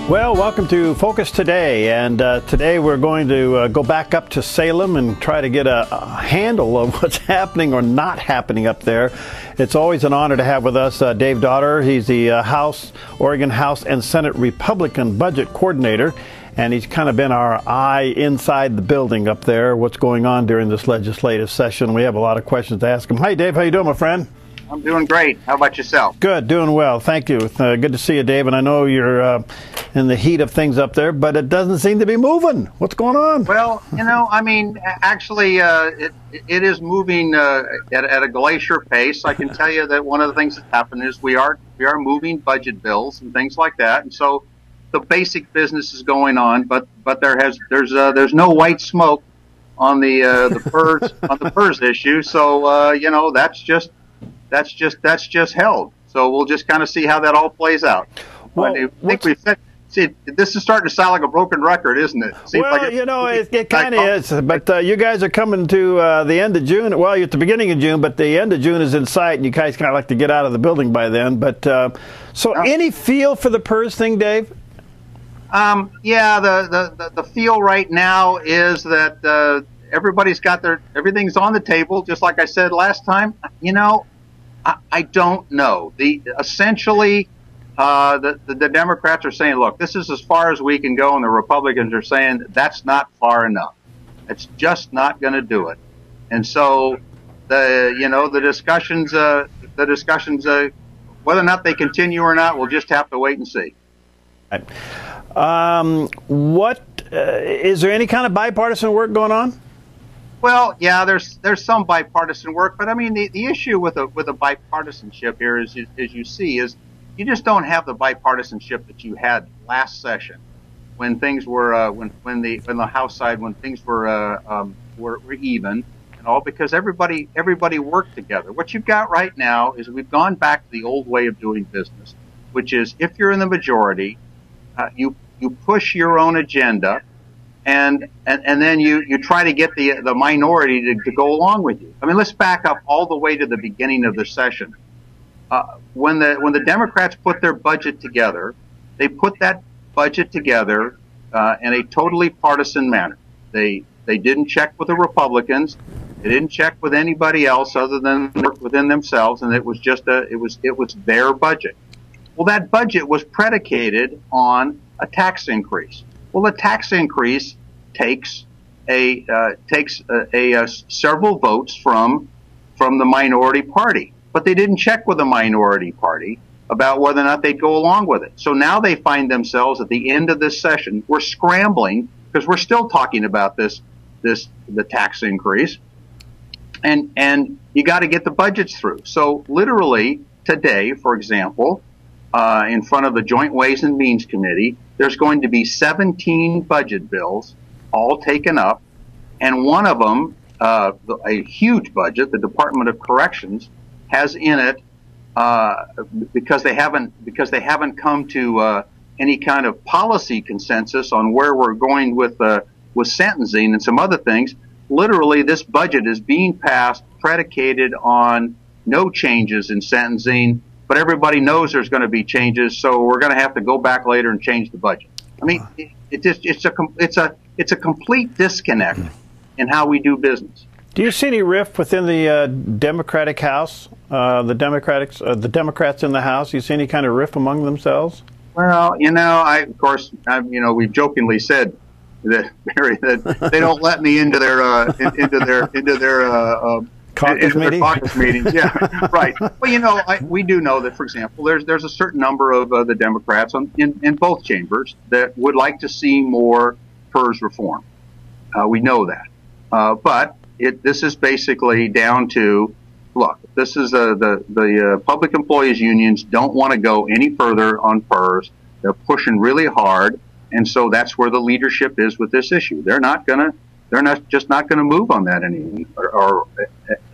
Well, welcome to Focus Today, and today we're going to go back up to Salem and try to get a handle of what's happening or not happening up there. It's always an honor to have with us Dave Dotterrer. He's the Oregon House and Senate Republican Budget Coordinator, and he's kind of been our eye inside the building up there, what's going on during this legislative session. We have a lot of questions to ask him. Hi, Dave. How you doing, my friend? I'm doing great. How about yourself? Good, doing well. Thank you. Good to see you, Dave. And I know you're in the heat of things up there, but it doesn't seem to be moving. What's going on? Well, you know, I mean, actually, it is moving at a glacier pace. I can tell you that one of the things that's happened is we are moving budget bills and things like that, and so the basic business is going on. But there's no white smoke on the PERS issue. So you know, that's just held. So we'll just kind of see how that all plays out. Well, I think we've said, see, this is starting to sound like a broken record, isn't it? Well, you know, it kind of is. But you guys are coming to the end of June. Well, you're at the beginning of June, but the end of June is in sight, and you guys kind of like to get out of the building by then. But so, any feel for the PERS thing, Dave? Yeah, the feel right now is that everybody's got everything's on the table, just like I said last time. You know, I don't know. Essentially, the Democrats are saying, look, this is as far as we can go, and the Republicans are saying that's not far enough. It's just not going to do it. And so the discussions, whether or not they continue or not, we'll just have to wait and see. What is there any kind of bipartisan work going on? Well, yeah, there's some bipartisan work, but I mean the issue with a bipartisanship here is, as you see, is you just don't have the bipartisanship that you had last session when things were when the House side, when things were even and all, because everybody worked together. What you've got right now is we've gone back to the old way of doing business, which is if you're in the majority, you push your own agenda. And then you try to get the minority to go along with you. I mean, let's back up all the way to the beginning of the session. When the Democrats put their budget together, they put that budget together in a totally partisan manner. They didn't check with the Republicans. They didn't check with anybody else other than within themselves, and it was just it was their budget. Well, that budget was predicated on a tax increase. Well, the tax increase takes several votes from the minority party, but they didn't check with the minority party about whether or not they'd go along with it. So now they find themselves at the end of this session. We're scrambling because we're still talking about the tax increase, and you got to get the budgets through. So literally today, for example, in front of the Joint Ways and Means Committee, there's going to be 17 budget bills all taken up, and one of them, a huge budget, the Department of Corrections, has in it because they haven't come to any kind of policy consensus on where we're going with sentencing and some other things. Literally, this budget is being passed predicated on no changes in sentencing. But everybody knows there's going to be changes, so we're going to have to go back later and change the budget. I mean, it's a complete disconnect in how we do business. Do you see any rift within the Democratic House, the Democrats in the House? Do you see any kind of rift among themselves? Well, you know, we've jokingly said that, Barry, that they don't let me into their caucus meetings. Yeah, right. Well, you know, we do know that, for example, there's a certain number of the Democrats in both chambers that would like to see more PERS reform. We know that, but this is basically down to, look, this is the public employees unions don't want to go any further on PERS. They're pushing really hard, and so that's where the leadership is with this issue. They're just not going to move on that or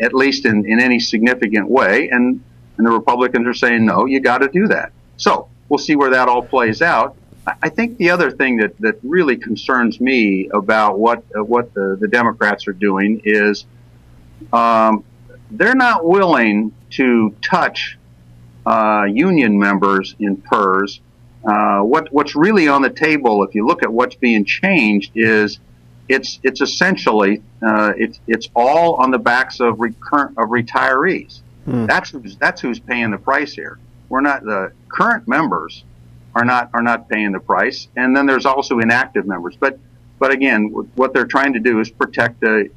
at least in any significant way. And the Republicans are saying, no, you got to do that. So we'll see where that all plays out. I think the other thing that really concerns me about what the Democrats are doing is they're not willing to touch union members in PERS What's really on the table, if you look at what's being changed, is it's essentially it's all on the backs of retirees. That's who's paying the price here. We're not, the current members are not paying the price, and then there's also inactive members. But again, what they're trying to do is protect the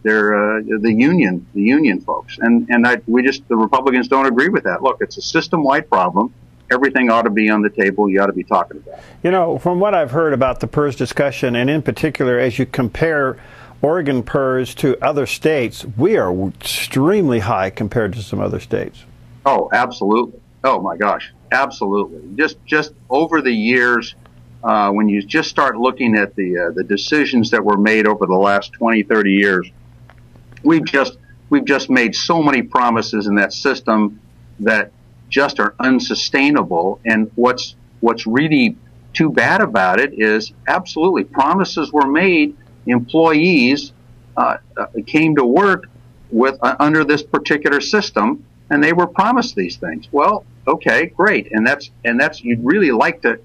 union folks, and the Republicans don't agree with that. Look, it's a system-wide problem. Everything ought to be on the table. You ought to be talking about it. You know, from what I've heard about the PERS discussion, and in particular, as you compare Oregon PERS to other states, we are extremely high compared to some other states. Oh, absolutely. Oh my gosh, absolutely. Just over the years, when you just start looking at the decisions that were made over the last 20, 30 years, we've just made so many promises in that system that just are unsustainable. And what's really too bad about it is absolutely promises were made. Employees came to work with under this particular system, and they were promised these things. Well, okay, great, and that's you'd really like to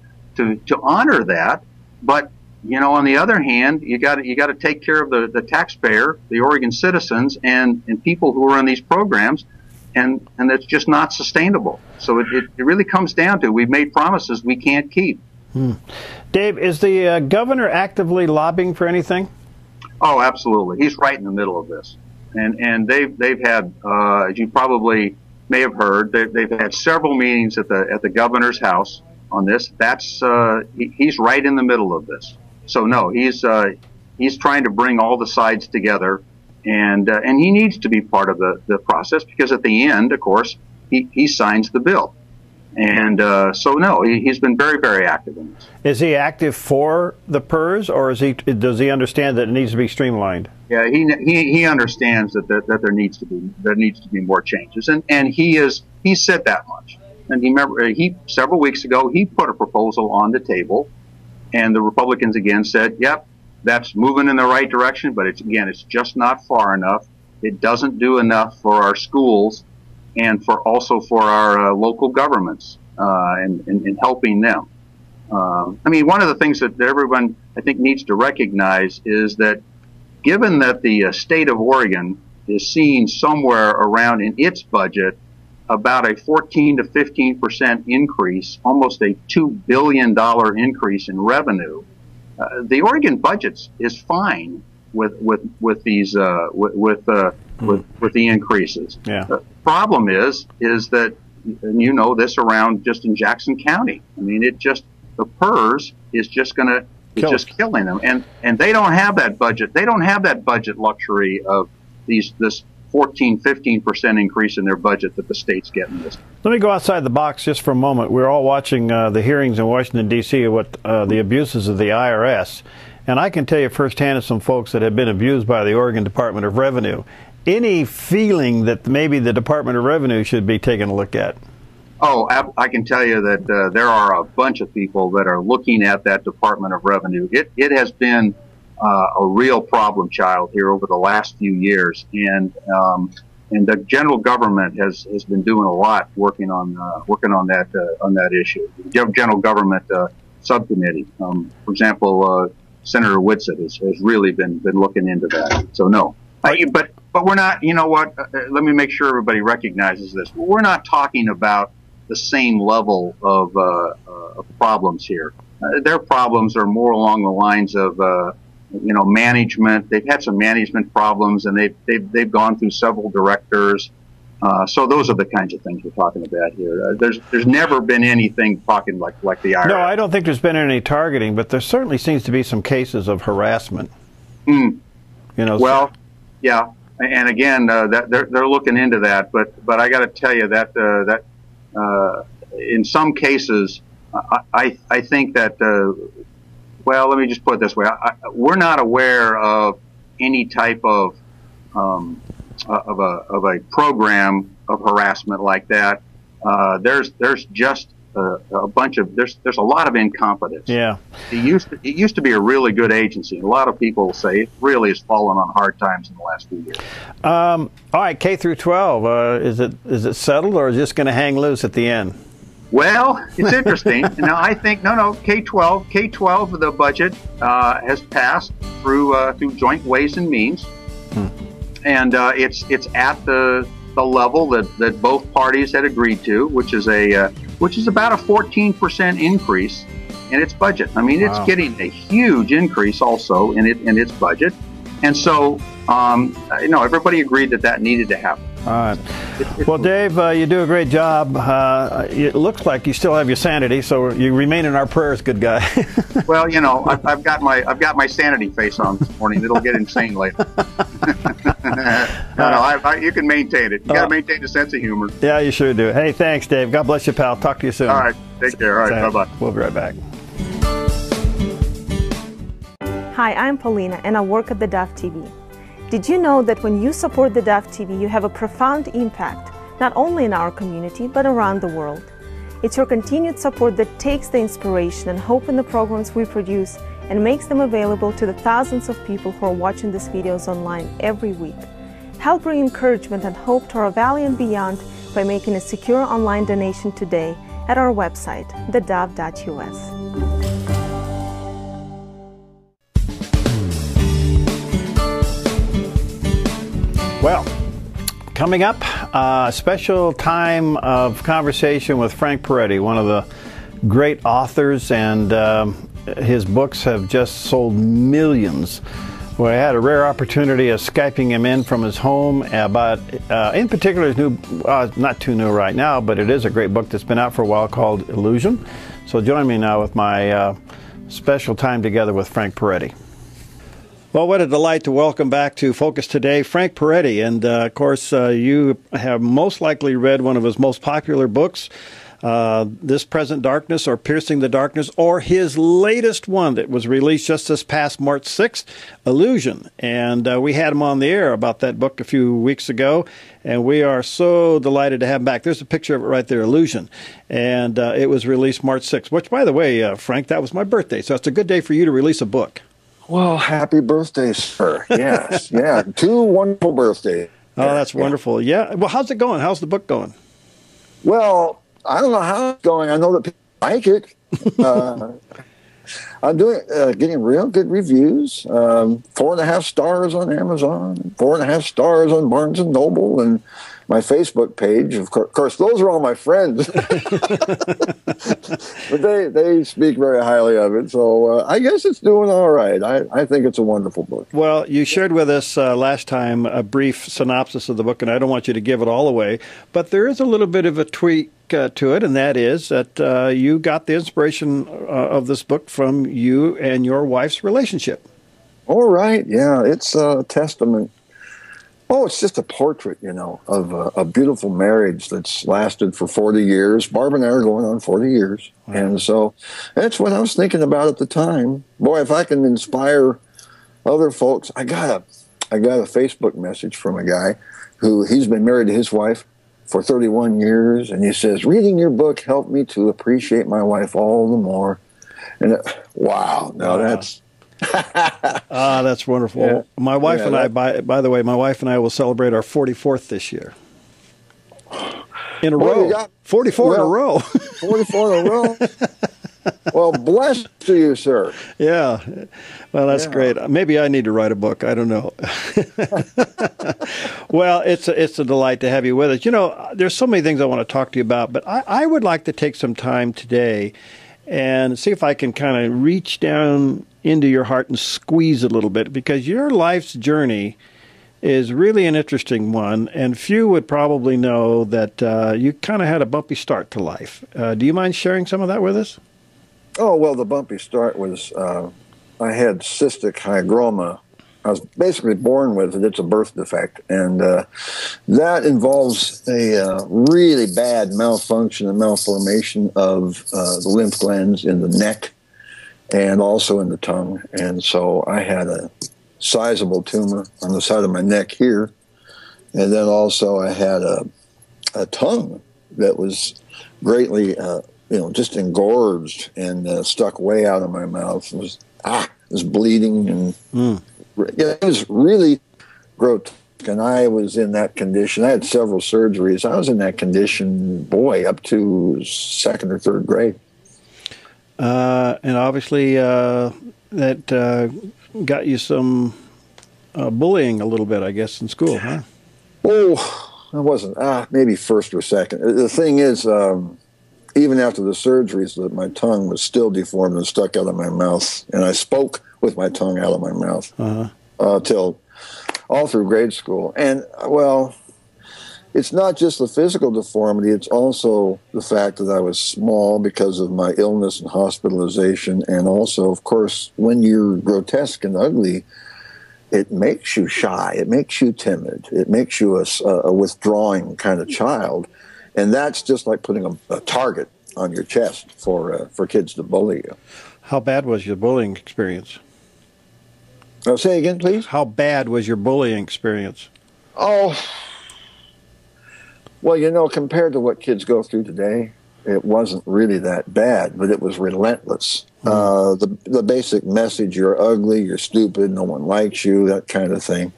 honor that, but you know, on the other hand, you got to take care of the taxpayer, the Oregon citizens, and people who are in these programs. And it's just not sustainable. So it really comes down to, we've made promises we can't keep. Dave, is the governor actively lobbying for anything? Oh, absolutely. He's right in the middle of this. And they've had, as you probably may have heard, they've had several meetings at the governor's house on this. He's right in the middle of this. So no, he's trying to bring all the sides together. And he needs to be part of the process, because at the end, of course, he signs the bill. And so no, he's been very, very active in this. Is he active for the PERS, or does he understand that it needs to be streamlined? Yeah, he understands that there needs to be more changes, and he said that much. And several weeks ago he put a proposal on the table, and the Republicans again said, "Yep, that's moving in the right direction, but it's just not far enough. It doesn't do enough for our schools and also for our local governments in helping them." I mean, one of the things that everyone, I think, needs to recognize is that given that the state of Oregon is seeing somewhere around in its budget about a 14 to 15% increase, almost a $2 billion increase in revenue, the Oregon budget is fine with the increases. Yeah. The problem is that, and you know this around just in Jackson County. I mean, the PERS is just killing them, and they don't have that budget. They don't have that budget luxury of this 14-15% increase in their budget that the state's getting this. Let me go outside the box just for a moment. We're all watching the hearings in Washington, D.C. of what the abuses of the IRS. And I can tell you firsthand of some folks that have been abused by the Oregon Department of Revenue. Any feeling that maybe the Department of Revenue should be taking a look at? Oh, I can tell you that there are a bunch of people that are looking at that Department of Revenue. It has been a real problem child here over the last few years, and the general government has been doing a lot working on that issue. The general government subcommittee, for example, Senator Whitsitt has really been looking into that. So no, but we're not. You know what? Let me make sure everybody recognizes this. We're not talking about the same level of problems here. Their problems are more along the lines of management. They've had some management problems, and they've gone through several directors. So those are the kinds of things we're talking about here. There's never been anything talking like the IRS. No, I don't think there's been any targeting, but there certainly seems to be some cases of harassment. Well, yeah, and again, that they're looking into that. But I got to tell you that in some cases, I think that. Well, let me just put it this way: we're not aware of any type of a program of harassment like that. There's just a bunch of there's a lot of incompetence. Yeah, it used to be a really good agency. A lot of people say it really has fallen on hard times in the last few years. All right, K through 12. Is it settled, or is it just going to hang loose at the end? Well, it's interesting. Now, I think no, K-12, the budget has passed through joint Ways and Means, and it's at the level that both parties had agreed to, which is about a 14% increase in its budget. I mean, it's getting a huge increase also in its budget, and so everybody agreed that needed to happen. All right. Well, Dave, you do a great job. It looks like you still have your sanity, so you remain in our prayers, good guy. Well, I've got my sanity face on this morning. It'll get insane later. You can maintain it. You got to maintain a sense of humor. Yeah, you sure do. Hey, thanks, Dave. God bless you, pal. Talk to you soon. All right. Take care. All right. Bye-bye. We'll be right back. Hi, I'm Paulina, and I work at theDove TV. Did you know that when you support theDove TV, you have a profound impact, not only in our community, but around the world? It's your continued support that takes the inspiration and hope in the programs we produce and makes them available to the thousands of people who are watching these videos online every week. Help bring encouragement and hope to our valley and beyond by making a secure online donation today at our website, thedove.us. Well, coming up, a special time of conversation with Frank Peretti, one of the great authors, and his books have just sold millions. Well, I had a rare opportunity of Skyping him in from his home about, in particular, his new, not too new right now, but it is a great book that's been out for a while called Illusion. So join me now with my special time together with Frank Peretti. Well, what a delight to welcome back to Focus Today, Frank Peretti. And, of course, you have most likely read one of his most popular books, This Present Darkness or Piercing the Darkness, or his latest one that was released just this past March 6th, Illusion. And we had him on the air about that book a few weeks ago, and we are so delighted to have him back. There's a picture of it right there, Illusion. And it was released March 6th, which, by the way, Frank, that was my birthday. So it's a good day for you to release a book. Well, happy birthday, sir. Yes, yeah, 2 wonderful birthdays. Oh, that's wonderful. Yeah. Well, how's it going? How's the book going? Well, I don't know how it's going. I know that people like it. I'm getting real good reviews. 4.5 stars on Amazon, 4.5 stars on Barnes and Noble, and my Facebook page. Of course, those are all my friends, but they speak very highly of it. So I guess it's doing all right. I think it's a wonderful book. Well, you shared with us last time a brief synopsis of the book, and I don't want you to give it all away, but there is a little bit of a tweak to it, and that is that you got the inspiration of this book from you and your wife's relationship. All right. Yeah, it's a testament. Oh, it's just a portrait, of a beautiful marriage that's lasted for 40 years. Barb and I are going on 40 years. Wow. And so that's what I was thinking about at the time. Boy, if I can inspire other folks. I got a Facebook message from a guy he's been married to his wife for 31 years. And he says, reading your book helped me to appreciate my wife all the more. And wow, now that's... that's wonderful. Yeah. My wife and I, by the way, my wife and I will celebrate our 44th this year. In a row. 44 in a row. 44 in a row. Well, bless to you, sir. Yeah. Well, that's great. Maybe I need to write a book. I don't know. Well, it's a delight to have you with us. There's so many things I want to talk to you about, but I would like to take some time today and see if I can kind of reach down into your heart and squeeze a little bit, because your life's journey is really an interesting one, and few would probably know that you kind of had a bumpy start to life. Do you mind sharing some of that with us? Oh, well, the bumpy start was I had cystic hygroma. I was basically born with it. It's a birth defect, and that involves a really bad malfunction and malformation of the lymph glands in the neck and also in the tongue. And so I had a sizable tumor on the side of my neck here, and then also I had a tongue that was greatly, just engorged and stuck way out of my mouth. It was bleeding, and it was really grotesque. and I was in that condition. I had several surgeries. I was in that condition, boy, up to second or third grade. And obviously that got you some bullying a little bit, I guess, in school, huh? Oh, I wasn't, maybe first or second. The thing is, even after the surgeries, that my tongue was still deformed and stuck out of my mouth, and I spoke with my tongue out of my mouth till all through grade school. And, well, it's not just the physical deformity, it's also the fact that I was small because of my illness and hospitalization, and also, of course, when you're grotesque and ugly, it makes you shy, it makes you timid, it makes you a withdrawing kind of child, and that's just like putting a target on your chest for kids to bully you. How bad was your bullying experience? Oh, say again, please? How bad was your bullying experience? Oh, well, you know, compared to what kids go through today, it wasn't really that bad, but it was relentless. The basic message, you're ugly, you're stupid, no one likes you, that kind of thing.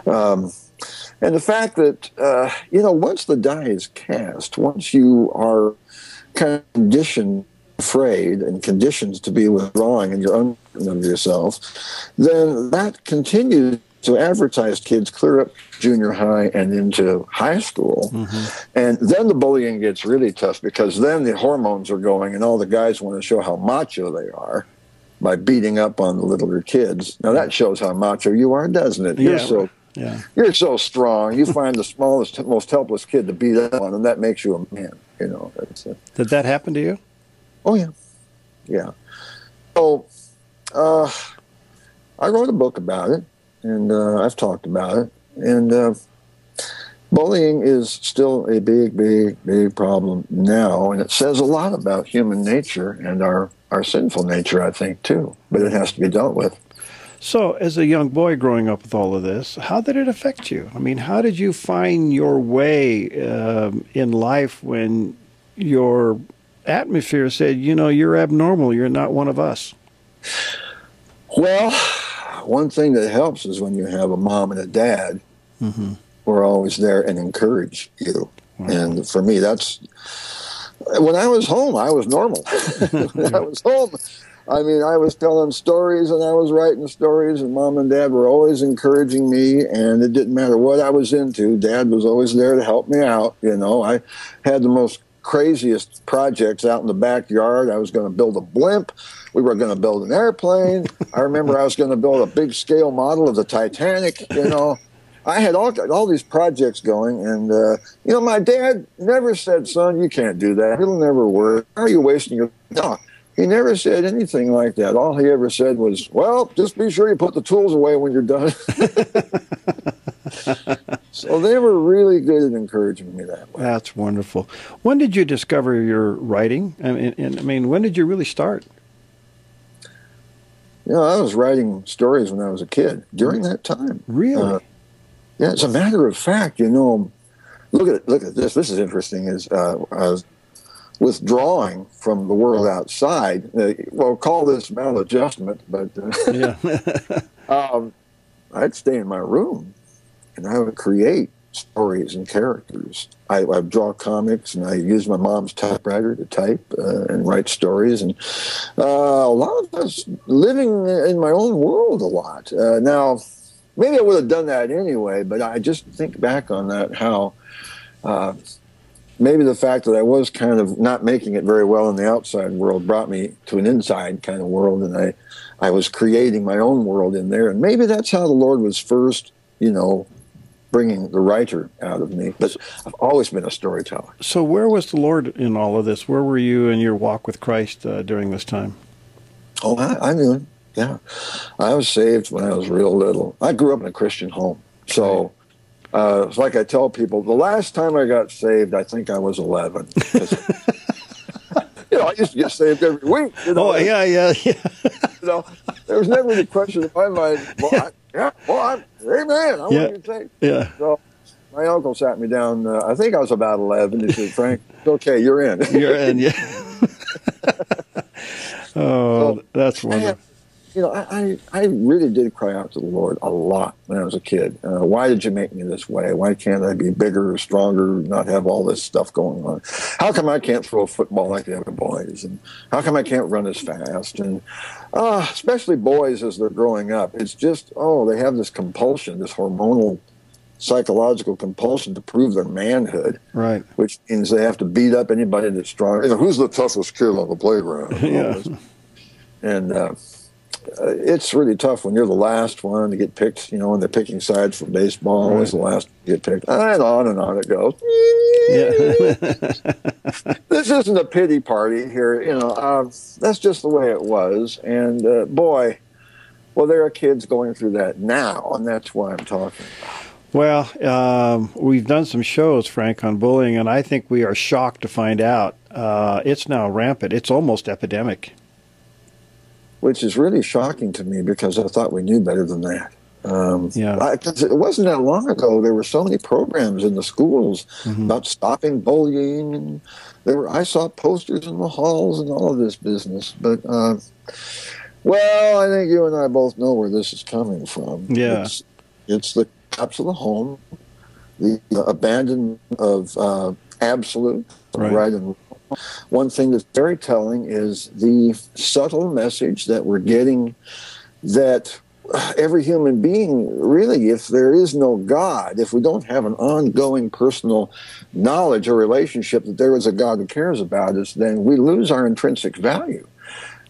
And the fact that, you know, once the die is cast, once you are conditioned, afraid, and conditioned to be withdrawing and you're uncertain of yourself, then that continues to advertise kids clear up junior high and into high school. And then the bullying gets really tough because then the hormones are going and all the guys want to show how macho they are by beating up on the littler kids. Now that shows how macho you are, doesn't it? You're so strong. You find the smallest, most helpless kid to beat up on, and that makes you a man. You know. Did that happen to you? Oh yeah, yeah. So I wrote a book about it. And I've talked about it. And bullying is still a big, big, big problem now. And it says a lot about human nature and our sinful nature, I think, too. But it has to be dealt with. So, as a young boy growing up with all of this, how did it affect you? I mean, how did you find your way in life when your atmosphere said, you know, you're abnormal, you're not one of us? Well, one thing that helps is when you have a mom and a dad who are always there and encourage you. Wow. And for me, that's when I was home, I was normal. When I was home, I mean, I was telling stories and I was writing stories, and mom and dad were always encouraging me, and it didn't matter what I was into. Dad was always there to help me out. You know, I had the most craziest projects out in the backyard. I was going to build a blimp. We were going to build an airplane. I remember I was going to build a big scale model of the Titanic. You know, I had all these projects going, and you know, my dad never said, "Son, you can't do that. It'll never work. How are you wasting your?" No, he never said anything like that. All he ever said was, "Well, just be sure you put the tools away when you're done." So they were really good at encouraging me that way. That's wonderful. When did you discover your writing? I mean, when did you really start? You know, I was writing stories when I was a kid during that time. Really? Yeah, as a matter of fact, you know, look at this. This is interesting. Is I was withdrawing from the world outside. Well, call this maladjustment, but I'd stay in my room and I would create stories and characters. I'd draw comics, and I use my mom's typewriter to type and write stories. And a lot of us living in my own world a lot. Now, maybe I would have done that anyway, but I just think back on that, how maybe the fact that I was kind of not making it very well in the outside world brought me to an inside kind of world, and I was creating my own world in there. And maybe that's how the Lord was first, you know, bringing the writer out of me. But I've always been a storyteller. So where was the Lord in all of this? Where were you in your walk with Christ during this time? Oh, I knew him. Yeah. I was saved when I was real little. I grew up in a Christian home. So it's like I tell people, the last time I got saved, I think I was 11. You know, I used to get saved every week. You know, yeah. You know, there was never any question in my mind, amen, I want you to say. Yeah. So my uncle sat me down. I think I was about 11. He said, "Frank, it's okay, you're in." You're in, yeah. Oh, so, that's wonderful. you know, I really did cry out to the Lord a lot when I was a kid. Why did you make me this way? Why can't I be bigger, stronger, not have all this stuff going on? How come I can't throw a football like the other boys? And how come I can't run as fast? And especially boys as they're growing up, it's just, they have this compulsion, this hormonal, psychological compulsion to prove their manhood. Right. Which means they have to beat up anybody that's strong. You know, who's the toughest kid on the playground? Yeah. And it's really tough when you're the last one to get picked, you know, when they're picking sides for baseball. Always the last to get picked. And on it goes. Yeah. This isn't a pity party here. You know, that's just the way it was. And, boy, well, there are kids going through that now, and that's why I'm talking about it. Well, we've done some shows, Frank, on bullying, and I think we are shocked to find out it's now rampant. It's almost epidemic. Which is really shocking to me because I thought we knew better than that. It wasn't that long ago. There were so many programs in the schools about stopping bullying, and I saw posters in the halls and all of this business. But well, I think you and I both know where this is coming from. Yeah, it's the collapse of the home, the abandonment of absolute right and wrong. One thing that's very telling is the subtle message that we're getting that every human being, really, if there is no God, if we don't have an ongoing personal knowledge or relationship that there is a God who cares about us, then we lose our intrinsic value.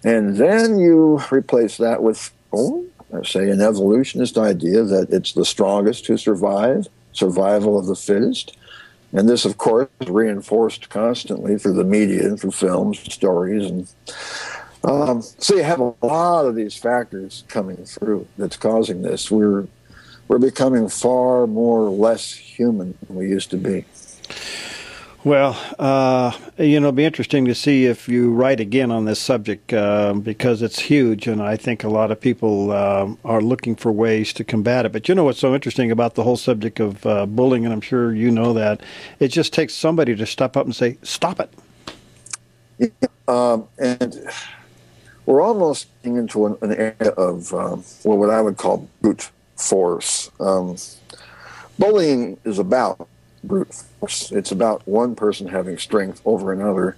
And then you replace that with, say, an evolutionist idea that it's the strongest who survive, survival of the fittest. And this, of course, is reinforced constantly through the media and through films, stories. And so you have a lot of these factors coming through that's causing this. We're becoming far more less human than we used to be. Well, you know, it'll be interesting to see if you write again on this subject because it's huge, and I think a lot of people are looking for ways to combat it. But you know what's so interesting about the whole subject of bullying, and I'm sure you know that, it just takes somebody to step up and say, stop it. Yeah, and we're almost getting into an area of what I would call brute force. Bullying is about brute force. It's about one person having strength over another.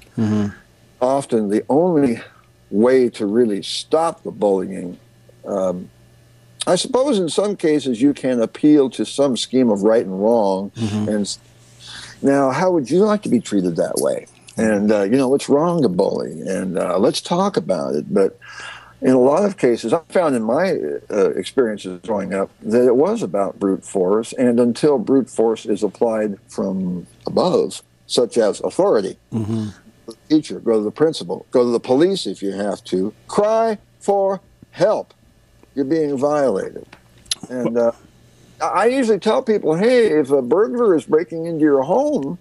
Often the only way to really stop the bullying, I suppose in some cases you can appeal to some scheme of right and wrong. And now, how would you like to be treated that way? And, you know, what's wrong to bully? And let's talk about it. But in a lot of cases, I found in my experiences growing up that it was about brute force, and until brute force is applied from above, such as authority, go to the teacher, go to the principal, go to the police if you have to, cry for help. You're being violated. And I usually tell people, hey, if a burglar is breaking into your home,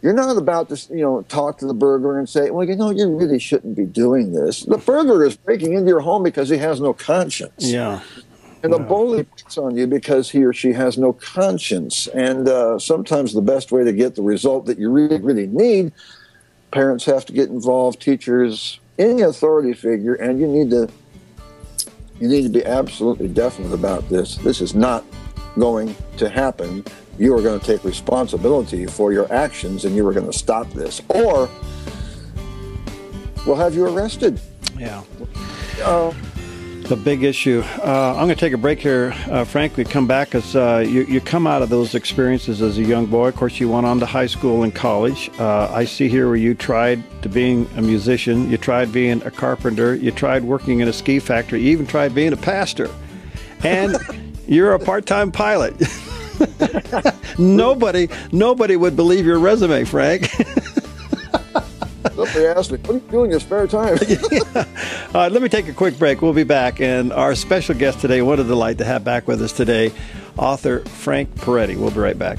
you're not about to, you know, talk to the burglar and say, well, you know, you really shouldn't be doing this. The burglar is breaking into your home because he has no conscience. Yeah. And the bully picks on you because he or she has no conscience. And sometimes the best way to get the result that you really, really need, parents have to get involved, teachers, any authority figure, and you need to be absolutely definite about this. This is not going to happen. You are going to take responsibility for your actions, and you are going to stop this, or we'll have you arrested. Yeah. The big issue. I'm going to take a break here, Frank. We come back as you come out of those experiences as a young boy. Of course, you went on to high school and college. I see here where you tried to being a musician. You tried being a carpenter. You tried working in a ski factory. You even tried being a pastor. And you're a part-time pilot. Nobody would believe your resume, Frank. Somebody asked me, what are you doing in your spare time? Let me take a quick break. We'll be back. And our special guest today, what a delight to have back with us today, author Frank Peretti. We'll be right back.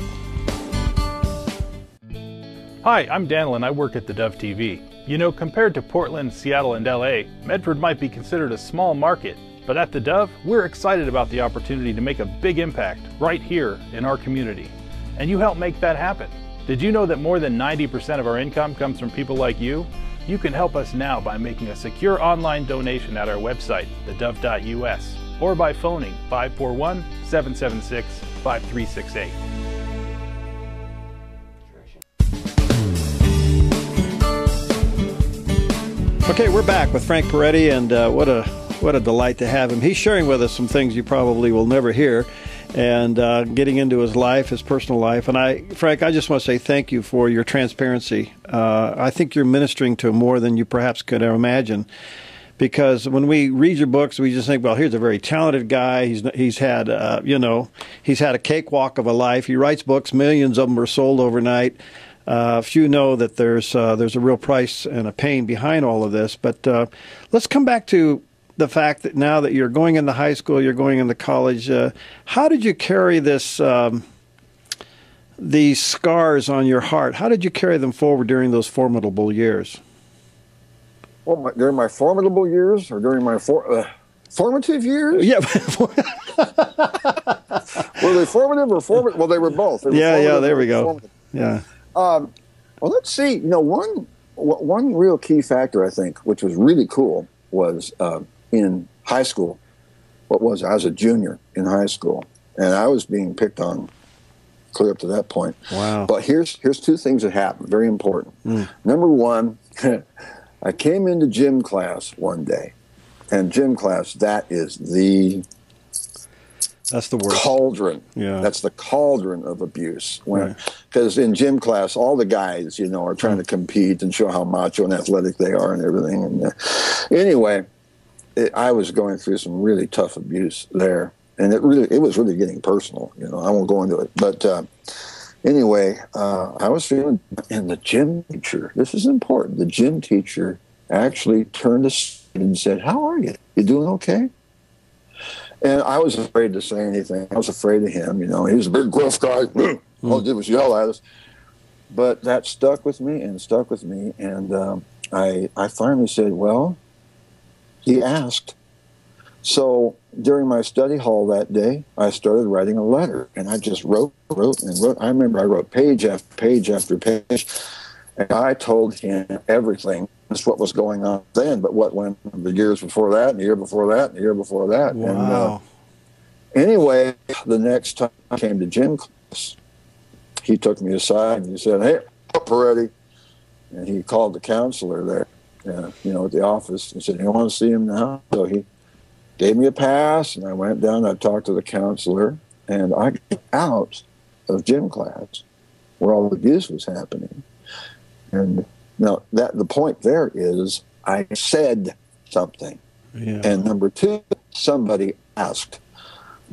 Hi, I'm Daniel, and I work at theDove TV. You know, compared to Portland, Seattle, and LA, Medford might be considered a small market. But at theDove, we're excited about the opportunity to make a big impact right here in our community. And you help make that happen. Did you know that more than 90% of our income comes from people like you? You can help us now by making a secure online donation at our website, theDove.us, or by phoning 541-776-5368. Okay, we're back with Frank Peretti, and what a delight to have him. He's sharing with us some things you probably will never hear, and getting into his life, his personal life. And Frank, I just want to say thank you for your transparency. I think you're ministering to more than you perhaps could ever imagine. Because when we read your books, we just think, well, here's a very talented guy. He's had a cakewalk of a life. He writes books, millions of them are sold overnight. Few know that there's a real price and a pain behind all of this. But let's come back to the fact that now that you're going into high school, you're going into college. How did you carry these scars on your heart? How did you carry them forward during those formidable years? Well, during my formidable years, or during my formative years? Yeah. Were they formative or formative? Well, they were both. Yeah, there we go. Yeah. Well, let's see. You know, one real key factor, I think, which was really cool, was in high school. I was a junior in high school, and I was being picked on clear up to that point. Wow. But here's two things that happened, very important. Number one, I came into gym class one day, and gym class, that's the worst cauldron. Yeah. That's the cauldron of abuse. Because in gym class, all the guys, are trying to compete and show how macho and athletic they are and everything. And anyway, I was going through some really tough abuse there, and it was really getting personal. I won't go into it, but anyway, I was feeling, and the gym teacher, this is important, the gym teacher actually turned to me and said, "How are you? You doing okay?" And I was afraid to say anything. I was afraid of him. He was a big, gruff guy. All he did was yell at us. But that stuck with me and stuck with me. And I finally said, well, he asked. So during my study hall that day, I started writing a letter. And I just wrote and wrote. I remember I wrote page after page after page. And I told him everything. That's what was going on then, but what went the years before that, and the year before that, and the year before that. Wow. And anyway, the next time I came to gym class, he took me aside and he said, "Hey, Peretti," and he called the counselor there, at the office, and said, "You want to see him now?" So he gave me a pass, and I went down. I talked to the counselor, and I got out of gym class where all the abuse was happening, and. Now, the point there is I said something. Yeah. And number two, somebody asked.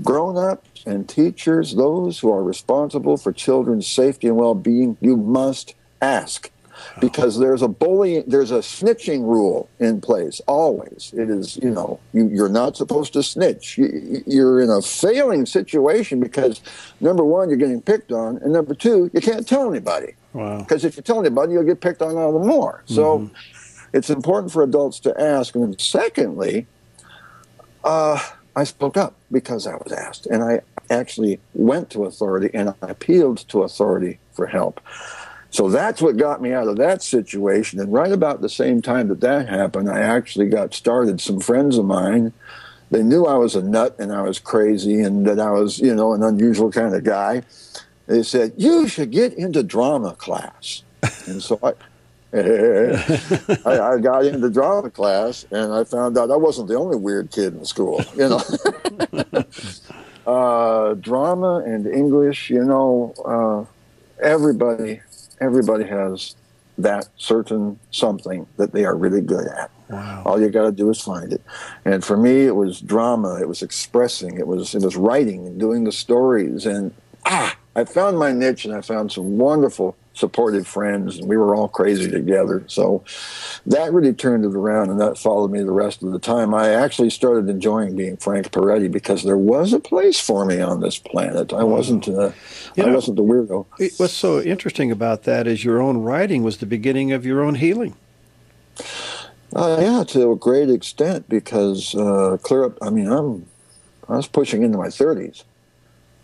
Grown-ups and teachers, those who are responsible for children's safety and well-being, you must ask. Because there's a snitching rule in place, always. It is, you're not supposed to snitch. You're in a failing situation because, number one, you're getting picked on, and number two, you can't tell anybody. Wow. Because if you tell anybody, you'll get picked on all the more. So it's important for adults to ask. And then secondly, I spoke up because I was asked. And I actually went to authority and I appealed to authority for help. So that's what got me out of that situation. And right about the same time that happened, I actually got started. Some friends of mine, they knew I was a nut and I was crazy and that I was, an unusual kind of guy. They said, "You should get into drama class." And so I got into drama class, and I found out I wasn't the only weird kid in school, Drama and English, everybody has that certain something that they are really good at. Wow. All you got to do is find it. And for me, it was drama. It was expressing. It was writing and doing the stories. And I found my niche, and I found some wonderful, supportive friends, and we were all crazy together. So that really turned it around, and that followed me the rest of the time. I actually started enjoying being Frank Peretti because there was a place for me on this planet. I wasn't the weirdo. What's so interesting about that is your own writing was the beginning of your own healing. Yeah, to a great extent, because I was pushing into my 30s.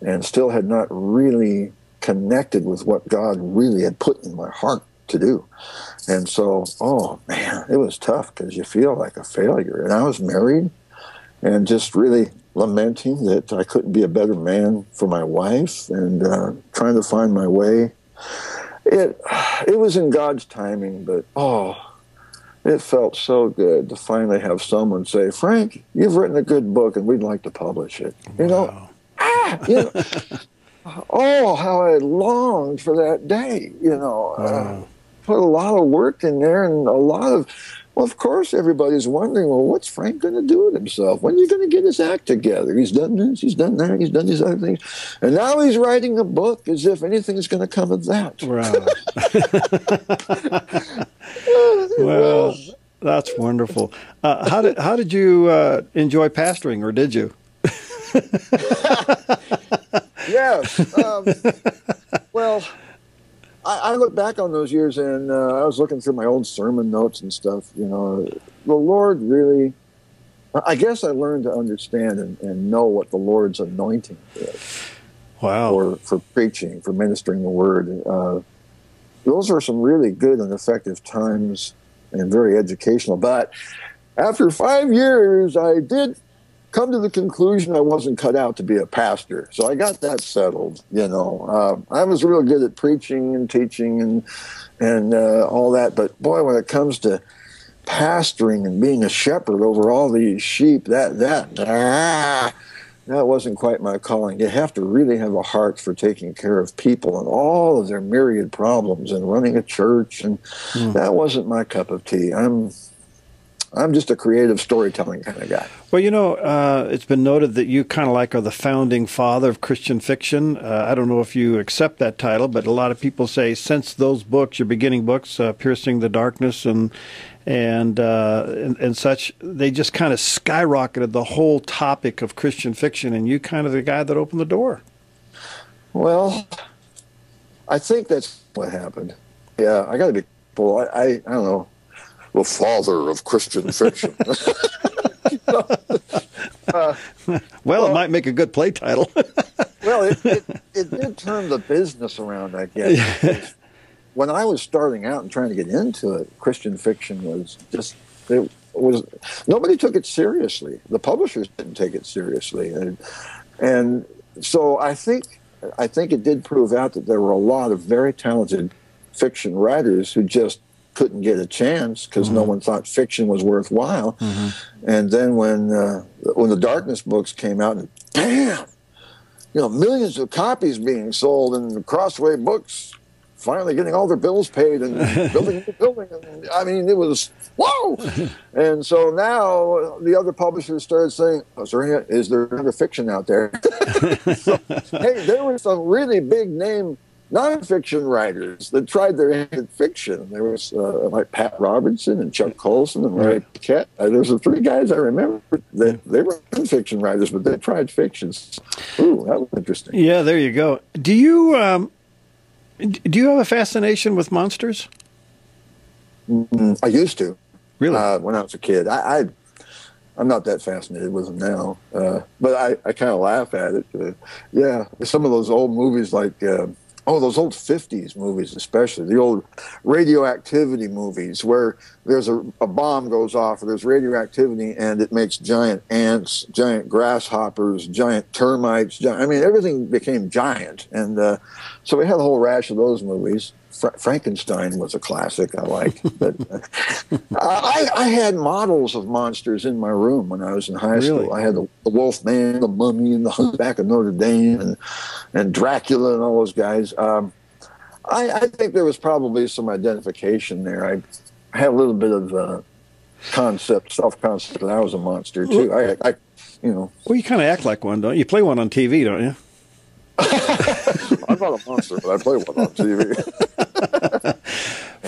And still had not really connected with what God really had put in my heart to do. And so, oh man, it was tough because you feel like a failure. And I was married and just really lamenting that I couldn't be a better man for my wife, and trying to find my way. It was in God's timing, but it felt so good to finally have someone say, "Frank, you've written a good book and we'd like to publish it." Wow. How I longed for that day, Wow. Put a lot of work in there, and well, of course, everybody's wondering, well, what's Frank going to do with himself? When are you going to get his act together? He's done this, he's done that, he's done these other things. And now he's writing a book as if anything's going to come of that. Wow. Well, that's wonderful. How did you enjoy pastoring, or did you? Yes. Well, I look back on those years, and I was looking through my old sermon notes and stuff. The Lord really, I guess I learned to understand and know what the Lord's anointing is. Wow. For preaching, for ministering the word. Those are some really good and effective times and very educational. But after 5 years, I did come to the conclusion I wasn't cut out to be a pastor. So I got that settled, I was real good at preaching and teaching and all that. But boy, when it comes to pastoring and being a shepherd over all these sheep, that wasn't quite my calling. You have to really have a heart for taking care of people and all of their myriad problems and running a church. And that wasn't my cup of tea. I'm just a creative storytelling kind of guy. Well, it's been noted that you kind of are the founding father of Christian fiction. I don't know if you accept that title, but a lot of people say since those books, your beginning books, Piercing the Darkness and such, they just kind of skyrocketed the whole topic of Christian fiction, and you kind of the guy that opened the door. Well, I think that's what happened. Yeah, I got to be careful. I don't know. The father of Christian fiction. Well, it might make a good play title. Well, it did turn the business around, I guess. When I was starting out and trying to get into it, Christian fiction was nobody took it seriously. The publishers didn't take it seriously, and so I think it did prove out that there were a lot of very talented fiction writers who just couldn't get a chance because no one thought fiction was worthwhile. And then when the Darkness books came out, and bam, millions of copies being sold, and Crossway Books finally getting all their bills paid and building a building. And, I mean, it was whoa. And so now the other publishers started saying, "Is there another fiction out there?" So, hey, there were some really big name nonfiction writers that tried their hand at fiction. There was like Pat Robertson and Chuck Colson and Larry Paquette. There's the three guys I remember that they were nonfiction writers, but they tried fictions. Ooh, that was interesting. Yeah, there you go. Do you have a fascination with monsters? I used to. Really? When I was a kid. I'm not that fascinated with them now, but I kind of laugh at it. Yeah, some of those old movies like those old 50s movies, especially the old radioactivity movies where there's a bomb goes off or there's radioactivity and it makes giant ants, giant grasshoppers, giant termites. Everything became giant. And so we had a whole rash of those movies. Frankenstein was a classic I like. But I had models of monsters in my room when I was in high school. Really? I had the Wolfman, the Mummy, and the Hunchback of Notre Dame, and Dracula and all those guys. I think there was probably some identification there. I had a little bit of self-concept that I was a monster too. Well, you kind of act like one, don't you? You play one on TV, don't you? I'm not a monster, but I play one on TV.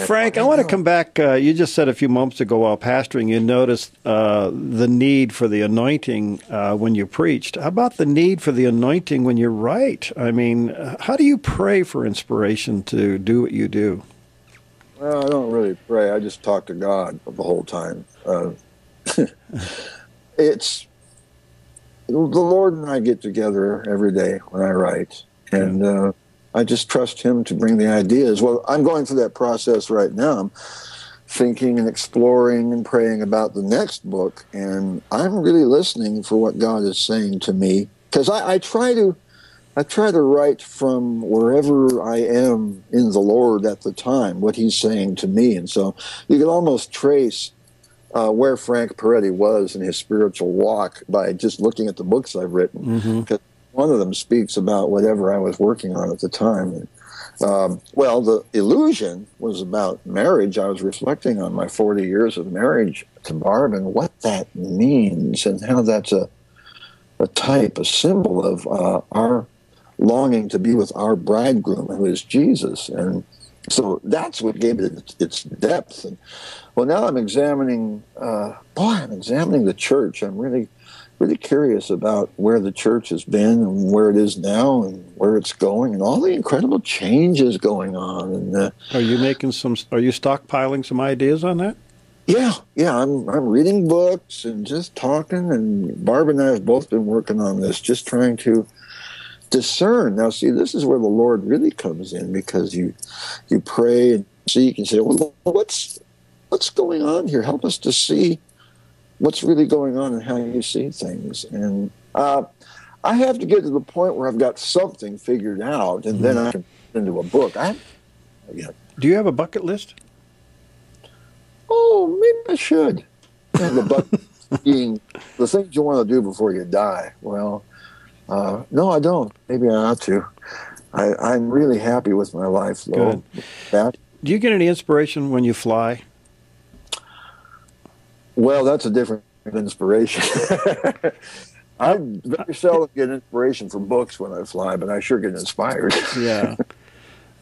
Frank, I want to come back. You just said a few moments ago while pastoring, you noticed the need for the anointing when you preached. How about the need for the anointing when you write? How do you pray for inspiration to do what you do? Well, I don't really pray. I just talk to God the whole time. It's the Lord and I get together every day when I write, and I just trust him to bring the ideas. Well, I'm going through that process right now. I'm thinking and exploring and praying about the next book, and I'm really listening for what God is saying to me, because I try to write from wherever I am in the Lord at the time, what he's saying to me. And so you can almost trace where Frank Peretti was in his spiritual walk by just looking at the books I've written. Because one of them speaks about whatever I was working on at the time. Well, The Illusion was about marriage. I was reflecting on my 40 years of marriage to Barb and what that means and how that's a type, a symbol of our longing to be with our bridegroom, who is Jesus. And so that's what gave it its depth. And well, now I'm examining, I'm examining the church. I'm really curious about where the church has been and where it is now and where it's going and all the incredible changes going on. And are you stockpiling some ideas on that? Yeah. I'm reading books and just talking. And Barb and I have both been working on this, just trying to discern. Now, see, this is where the Lord really comes in, because you pray and seek and say, well, what's going on here? Help us to see what's really going on and how you see things. And I have to get to the point where I've got something figured out, and then I can put it into a book. Do you have a bucket list? Oh, maybe I should. The bucket being the things you want to do before you die. Well, no, I don't. Maybe I ought to. I'm really happy with my life, though. Good. Do you get any inspiration when you fly? Well, that's a different inspiration. I very seldom get inspiration from books when I fly, but I sure get inspired. Yeah.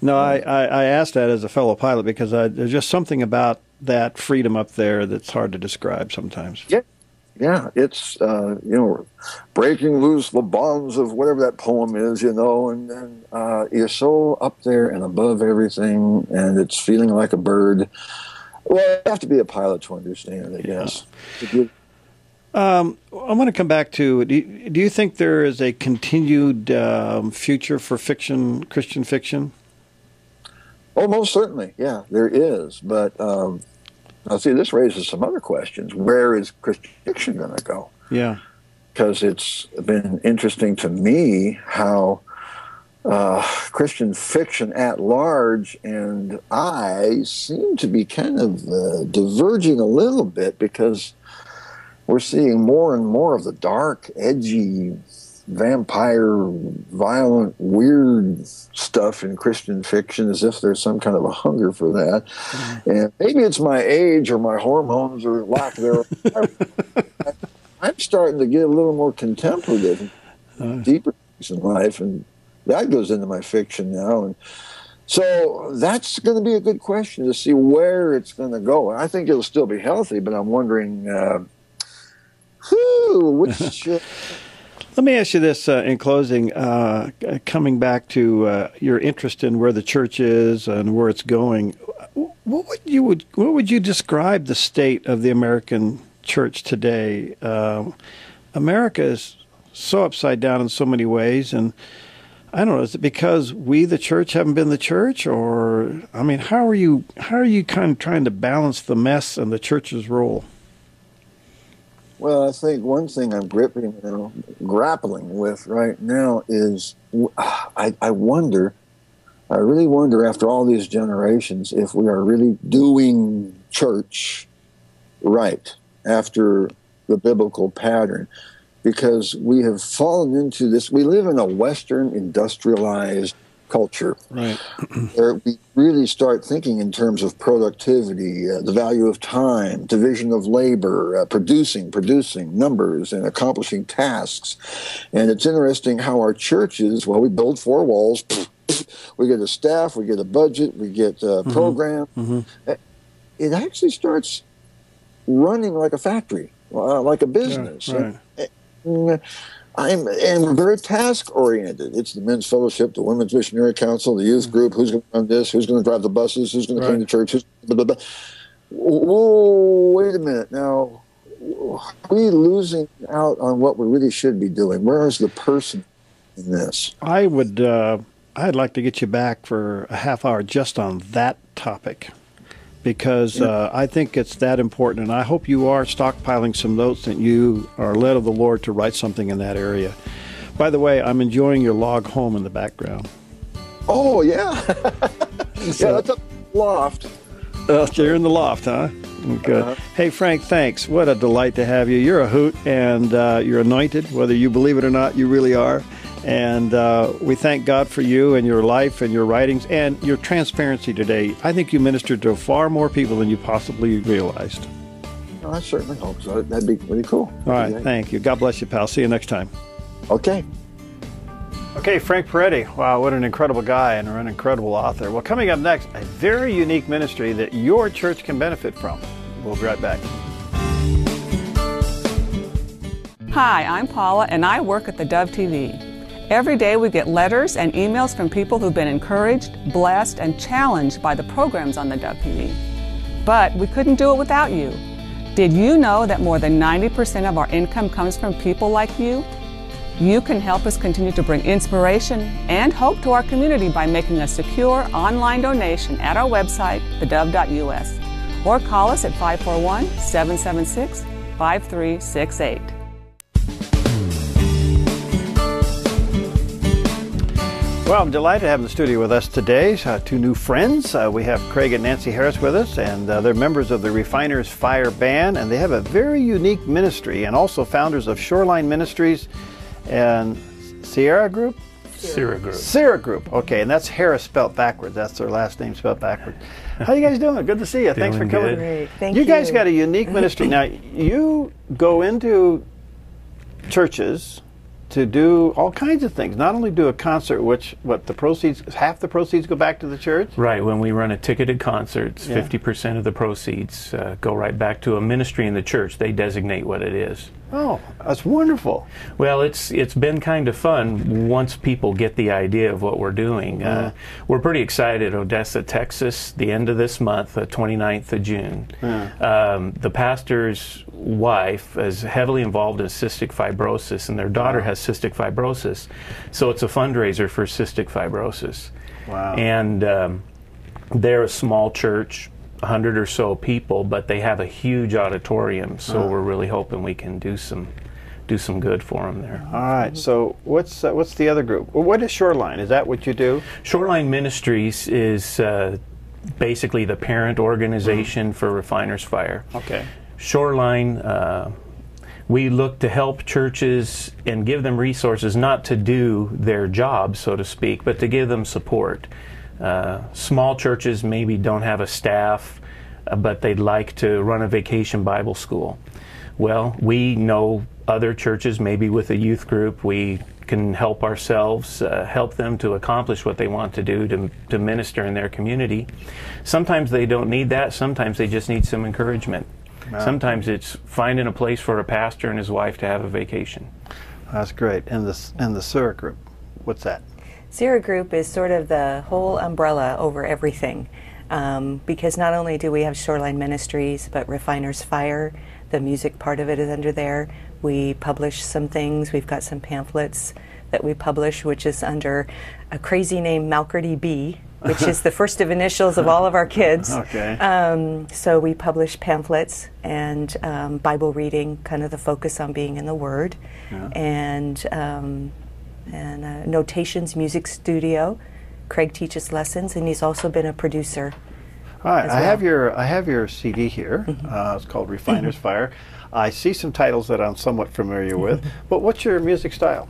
No, I asked that as a fellow pilot because there's just something about that freedom up there that's hard to describe sometimes. Yeah, it's, breaking loose the bonds of whatever that poem is, and you're so up there and above everything, and it's feeling like a bird. Well, you have to be a pilot to understand, I guess. I want to come back to, do you think there is a continued future for fiction, Christian fiction? Oh, most certainly, yeah, there is. But, now see, this raises some other questions. Where is Christian fiction going to go? Yeah. Because it's been interesting to me how Christian fiction at large and I seem to be kind of diverging a little bit, because we're seeing more and more of the dark, edgy, vampire, violent, weird stuff in Christian fiction, as if there's some kind of a hunger for that. And maybe it's my age or my hormones or lack thereof. I'm starting to get a little more contemplative, deeper in life, and that goes into my fiction now. And so that's going to be a good question to see where it's going to go. I think it'll still be healthy, but I'm wondering, which... Let me ask you this in closing, coming back to your interest in where the church is and where it's going. What would you describe the state of the American church today? America is so upside down in so many ways, and I don't know, is it because we, the church, haven't been the church? Or, I mean, how are you kind of trying to balance the mess and the church's role? Well, I think one thing I'm grappling with right now is I really wonder after all these generations if we are really doing church right after the biblical pattern. Because we have fallen into this, we live in a Western industrialized culture, right? Where we really start thinking in terms of productivity, the value of time, division of labor, producing numbers and accomplishing tasks. And it's interesting how our churches, well, we build four walls, we get a staff, we get a budget, we get a program. It actually starts running like a factory, like a business. Yeah, right. And we're very task-oriented. It's the Men's Fellowship, the Women's Missionary Council, the youth group, who's going to run this, who's going to drive the buses, who's going to clean the church, blah, blah, blah. Whoa, wait a minute. Now, are we losing out on what we really should be doing? Where is the person in this? I would I'd like to get you back for a half hour just on that topic, because I think it's that important, and I hope you are stockpiling some notes that you are led of the Lord to write something in that area. By the way, I'm enjoying your log home in the background. Oh, yeah. Yeah, that's a loft. You're in the loft, huh? Good. Hey, Frank, thanks. What a delight to have you. You're a hoot, and you're anointed. Whether you believe it or not, you really are. And we thank God for you and your life and your writings and your transparency today. I think you ministered to far more people than you possibly realized. Well, I certainly hope so. That'd be pretty cool. All right, thank you. God bless you, pal. See you next time. Okay. Okay, Frank Peretti. Wow, what an incredible guy and an incredible author. Well, coming up next, a very unique ministry that your church can benefit from. We'll be right back. Hi, I'm Paula, and I work at theDove TV. Every day we get letters and emails from people who've been encouraged, blessed, and challenged by the programs on theDove TV. But we couldn't do it without you. Did you know that more than 90% of our income comes from people like you? You can help us continue to bring inspiration and hope to our community by making a secure online donation at our website, thedove.us, or call us at 541-776-5368. Well, I'm delighted to have in the studio with us today two new friends. We have Craig and Nancy Harris with us, and they're members of the Refiner's Fire Band, and they have a very unique ministry, and also founders of Shoreline Ministries and Sirrah Group? Sirrah Group. Sirrah Group. Okay, and that's Harris spelled backwards. That's their last name spelled backwards. How you guys doing? Good to see you. Thanks for coming. Great. Thank you. You guys got a unique ministry. Now, you go into churches to do all kinds of things. Not only do a concert, which half the proceeds go back to the church. Right. When we run a ticketed concert, 50% of the proceeds go right back to a ministry in the church. They designate what it is. Oh, that's wonderful. Well, it's been kind of fun once people get the idea of what we're doing. We're pretty excited. Odessa, Texas, the end of this month, 29th of June. The pastor's wife is heavily involved in cystic fibrosis, and their daughter has cystic fibrosis. So it's a fundraiser for cystic fibrosis. Wow. And they're a small church, 100 or so people, but they have a huge auditorium, so we're really hoping we can do some good for them there. All right. So what's the other group? Well, what is Shoreline? Is that what you do? Shoreline Ministries is basically the parent organization for Refiner's Fire. Okay. Shoreline, we look to help churches and give them resources, not to do their job, so to speak, but to give them support. Small churches maybe don't have a staff, but they'd like to run a vacation Bible school. Well, we know other churches, maybe with a youth group, we can help ourselves, help them to accomplish what they want to do to minister in their community. Sometimes they don't need that. Sometimes they just need some encouragement. Wow. Sometimes it's finding a place for a pastor and his wife to have a vacation. That's great. And the Sirrah Group, what's that? Sirrah Group is sort of the whole umbrella over everything, because not only do we have Shoreline Ministries, but Refiner's Fire, the music part of it is under there. We publish some things. We've got some pamphlets that we publish, which is under a crazy name, Malkerty B, which is the first of initials of all of our kids. Okay. So we publish pamphlets and Bible reading, kind of the focus on being in the Word, and Notations Music Studio. Craig teaches lessons, and he's also been a producer. All right, well. I have your CD here. It's called Refiner's Fire. I see some titles that I'm somewhat familiar with, but what's your music style?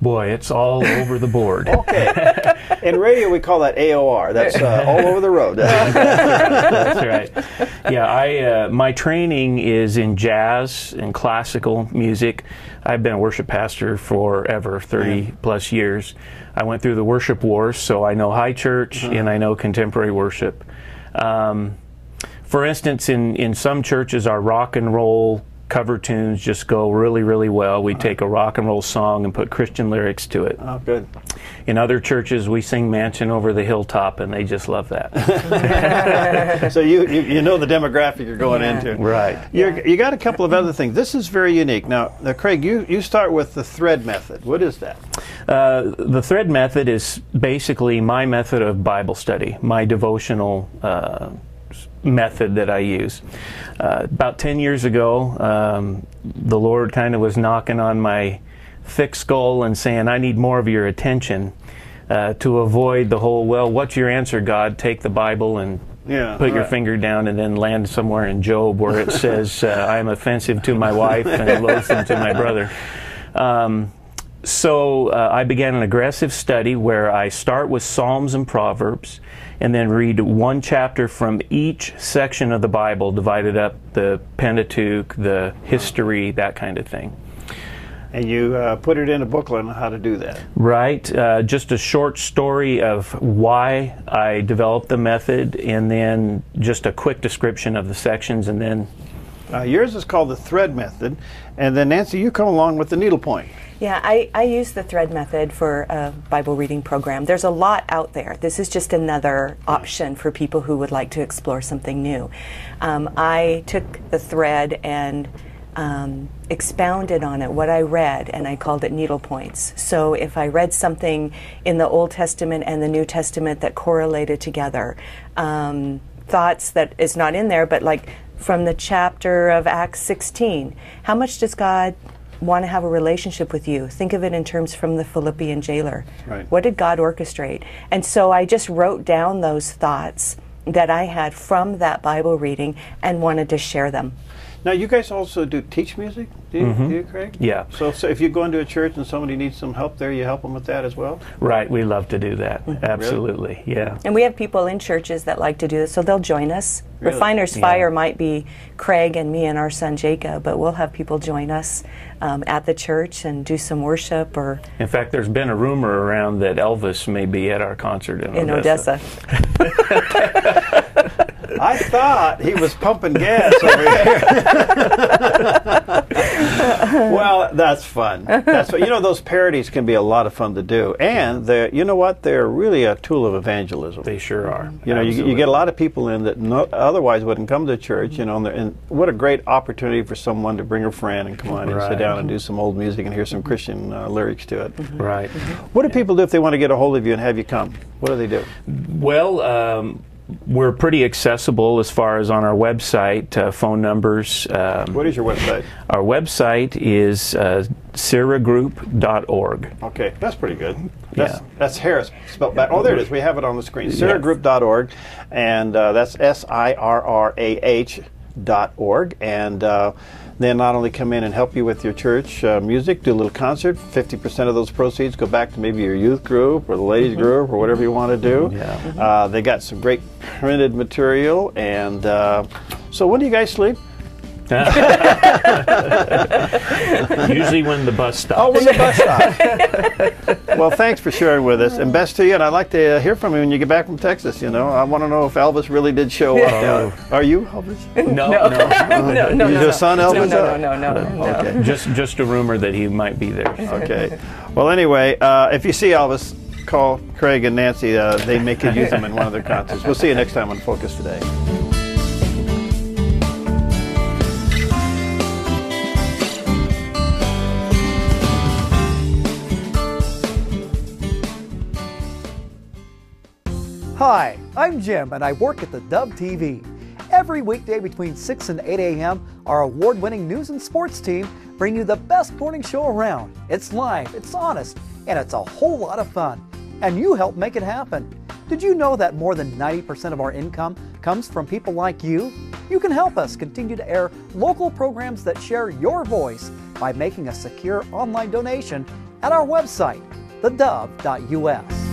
Boy, it's all over the board. Okay. In radio, we call that AOR. That's all over the road. That's right. Yeah, my training is in jazz and classical music. I've been a worship pastor forever, 30 plus years. I went through the worship wars, so I know high church and I know contemporary worship. For instance, in some churches, our rock and roll cover tunes just go really, really well. We take a rock and roll song and put Christian lyrics to it. Oh, good. In other churches, we sing Mansion Over the Hilltop, and they just love that. So you know the demographic you're going into. Right. You got a couple of other things. This is very unique. Now, Craig, you start with the thread method. What is that? The thread method is basically my method of Bible study, my devotional method that I use. About 10 years ago, the Lord kind of was knocking on my thick skull and saying, I need more of your attention to avoid the whole, well, what's your answer, God? Take the Bible and put your finger down and then land somewhere in Job where it says, I am offensive to my wife and loathsome to my brother. So I began an aggressive study where I start with Psalms and Proverbs and then read one chapter from each section of the Bible, divided up the Pentateuch, the history, that kind of thing. And you put it in a booklet on how to do that. Right. Just a short story of why I developed the method, and then just a quick description of the sections, and then... yours is called the thread method, and then Nancy, you come along with the needlepoint. Yeah, I use the thread method for a Bible reading program. There's a lot out there. This is just another option for people who would like to explore something new. I took the thread and expounded on it, what I read, and I called it needle points. So if I read something in the Old Testament and the New Testament that correlated together, thoughts that is not in there, but like from the chapter of Acts 16, how much does God want to have a relationship with you? Think of it in terms from the Philippian jailer. Right. What did God orchestrate? And so I just wrote down those thoughts that I had from that Bible reading and wanted to share them. Now, you guys also do teach music, do you, Craig? Yeah. So if you go into a church and somebody needs some help there, you help them with that as well? Right, we love to do that. Absolutely, yeah. And we have people in churches that like to do this, so they'll join us. Really? Refiner's Fire might be Craig and me and our son Jacob, but we'll have people join us at the church and do some worship. Or in fact, there's been a rumor around that Elvis may be at our concert in Odessa. I thought he was pumping gas over here. Well, that's fun. That's fun. You know, those parodies can be a lot of fun to do, and you know what? They're really a tool of evangelism. They sure are. You know, you get a lot of people in that otherwise wouldn't come to church. You know, and what a great opportunity for someone to bring a friend and come on and sit down and do some old music and hear some Christian lyrics to it. Right. What do people do if they want to get a hold of you and have you come? What do they do? Well, we're pretty accessible as far as on our website, phone numbers. What is your website? Our website is sirrahgroup.org. Okay, that's pretty good. That's Harris spelled back. Oh, there it is. We have it on the screen. Sirrahgroup.org, and that's SIRRAH.org. And then not only come in and help you with your church music, do a little concert. 50% of those proceeds go back to maybe your youth group or the ladies group or whatever you want to do. Yeah. They got some great printed material. And so when do you guys sleep? Usually when the bus stops. Oh, when the bus stops. Well, thanks for sharing with us, and best to you. And I'd like to hear from you when you get back from Texas. You know, I want to know if Elvis really did show up. Are you Elvis? No. No. Your son Elvis? No. Okay. Just a rumor that he might be there. Okay. Well, anyway, if you see Elvis, call Craig and Nancy. They may could use him in one of their concerts. We'll see you next time on Focus Today. Hi, I'm Jim, and I work at theDove TV. Every weekday between 6 and 8 a.m., our award-winning news and sports team bring you the best morning show around. It's live, it's honest, and it's a whole lot of fun. And you help make it happen. Did you know that more than 90% of our income comes from people like you? You can help us continue to air local programs that share your voice by making a secure online donation at our website, thedove.us.